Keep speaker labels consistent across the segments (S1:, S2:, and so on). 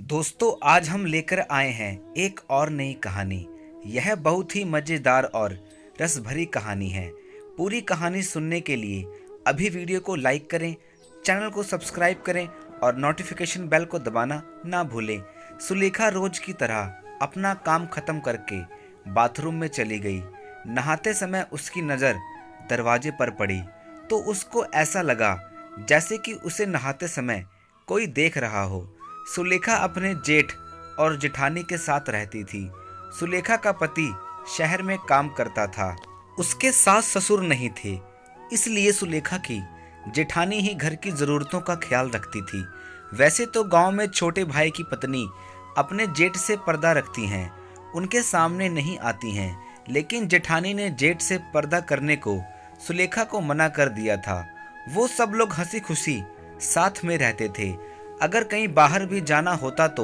S1: दोस्तों आज हम लेकर आए हैं एक और नई कहानी। यह बहुत ही मज़ेदार और रस भरी कहानी है। पूरी कहानी सुनने के लिए अभी वीडियो को लाइक करें, चैनल को सब्सक्राइब करें और नोटिफिकेशन बेल को दबाना ना भूलें। सुलेखा रोज की तरह अपना काम ख़त्म करके बाथरूम में चली गई। नहाते समय उसकी नज़र दरवाजे पर पड़ी तो उसको ऐसा लगा जैसे कि उसे नहाते समय कोई देख रहा हो। सुलेखा अपने जेठ और जेठानी के साथ रहती थी। सुलेखा का पति शहर में काम करता था, उसके सास ससुर नहीं थे, इसलिए सुलेखा की जेठानी ही घर की ज़रूरतों का ख्याल रखती थी। वैसे तो गांव में छोटे भाई की पत्नी अपने जेठ से पर्दा रखती हैं, उनके सामने नहीं आती हैं, लेकिन जेठानी ने जेठ से पर्दा करने को सुलेखा को मना कर दिया था। वो सब लोग हंसी खुशी साथ में रहते थे। अगर कहीं बाहर भी जाना होता तो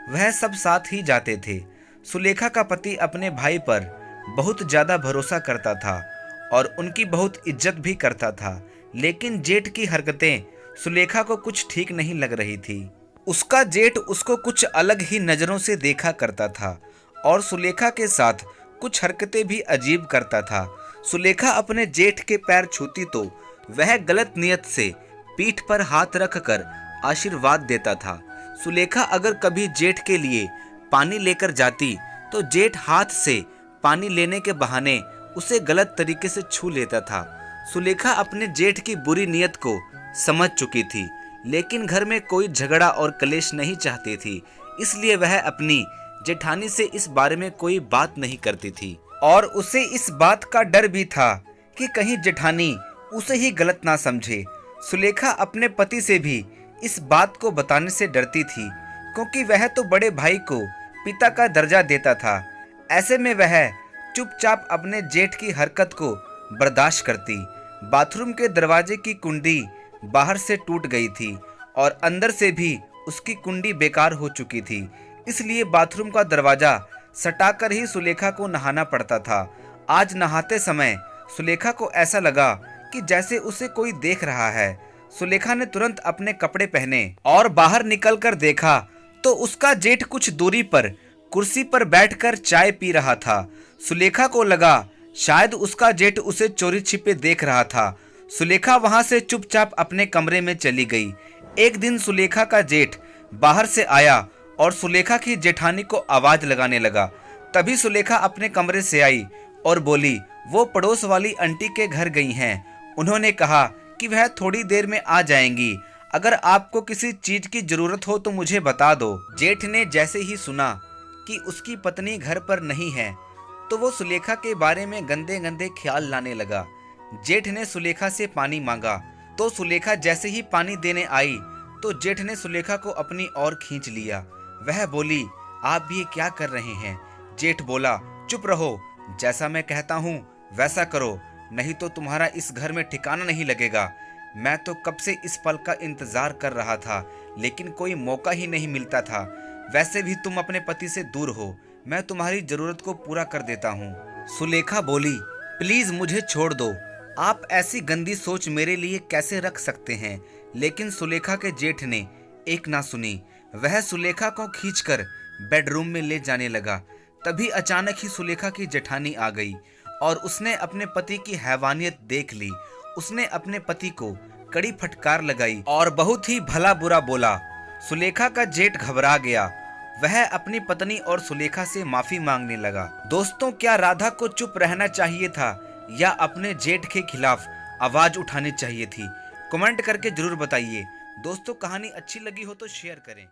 S1: वह सब साथ ही जाते थे। सुलेखा का पति अपने भाई पर बहुत ज़्यादा भरोसा करता था और उनकी बहुत इज्जत भी करता था, लेकिन जेठ की हरकतें सुलेखा को कुछ ठीक नहीं लग रही थी। उसका जेठ उसको कुछ अलग ही नज़रों से देखा करता था और सुलेखा के साथ कुछ हरकतें भी अजीब करता था। सुलेखा अपने जेठ के पैर छूती तो वह गलत नियत से पीठ पर हाथ रख कर आशीर्वाद देता था। सुलेखा अगर कभी जेठ के लिए पानी लेकर जाती तो जेठ हाथ से पानी लेने के बहाने उसे गलत तरीके से छू लेता था। सुलेखा अपने जेठ की बुरी नियत को समझ चुकी थी, लेकिन घर में कोई झगड़ा और कलेश नहीं चाहती थी, इसलिए वह अपनी जेठानी से इस बारे में कोई बात नहीं करती थी। और उसे इस बात का डर भी था कि कहीं जेठानी उसे ही गलत ना समझे। सुलेखा अपने पति से भी इस बात को बताने से डरती थी, क्योंकि वह तो बड़े भाई को पिता का दर्जा देता था। ऐसे में वह चुपचाप अपने जेठ की हरकत को बर्दाश्त करती। बाथरूम के दरवाजे की कुंडी बाहर से टूट गई थी और अंदर से भी उसकी कुंडी बेकार हो चुकी थी, इसलिए बाथरूम का दरवाजा सटाकर ही सुलेखा को नहाना पड़ता था। आज नहाते समय सुलेखा को ऐसा लगा कि जैसे उसे कोई देख रहा है। सुलेखा ने तुरंत अपने कपड़े पहने और बाहर निकलकर देखा तो उसका जेठ कुछ दूरी पर कुर्सी पर बैठकर चाय पी रहा था। सुलेखा को लगा शायद उसका जेठ उसे चोरी छिपे देख रहा था। सुलेखा वहां से चुपचाप अपने कमरे में चली गई। एक दिन सुलेखा का जेठ बाहर से आया और सुलेखा की जेठानी को आवाज लगाने लगा। तभी सुलेखा अपने कमरे से आई और बोली वो पड़ोस वाली आंटी के घर गई हैं। उन्होंने कहा कि वह थोड़ी देर में आ जाएंगी। अगर आपको किसी चीज की जरूरत हो तो मुझे बता दो। जेठ ने जैसे ही सुना कि उसकी पत्नी घर पर नहीं है तो वो सुलेखा के बारे में गंदे गंदे ख्याल लाने लगा। जेठ ने सुलेखा से पानी मांगा तो सुलेखा जैसे ही पानी देने आई तो जेठ ने सुलेखा को अपनी ओर खींच लिया। वह बोली आप भी क्या कर रहे हैं? जेठ बोला चुप रहो, जैसा मैं कहता हूँ वैसा करो, नहीं तो तुम्हारा इस घर में ठिकाना नहीं लगेगा। मैं तो कब से इस पल का इंतजार कर रहा था, लेकिन कोई मौका ही नहीं मिलता था। वैसे भी तुम अपने पति से दूर हो, मैं तुम्हारी जरूरत को पूरा कर देता हूँ। सुलेखा बोली प्लीज मुझे छोड़ दो, आप ऐसी गंदी सोच मेरे लिए कैसे रख सकते हैं? लेकिन सुलेखा के जेठ ने एक ना सुनी। वह सुलेखा को खींचकर बेडरूम में ले जाने लगा। तभी अचानक ही सुलेखा की जेठानी आ गई और उसने अपने पति की हैवानियत देख ली। उसने अपने पति को कड़ी फटकार लगाई और बहुत ही भला बुरा बोला। सुलेखा का जेठ घबरा गया। वह अपनी पत्नी और सुलेखा से माफी मांगने लगा। दोस्तों, क्या राधा को चुप रहना चाहिए था या अपने जेठ के खिलाफ आवाज उठानी चाहिए थी? कमेंट करके जरूर बताइए। दोस्तों, कहानी अच्छी लगी हो तो शेयर करें।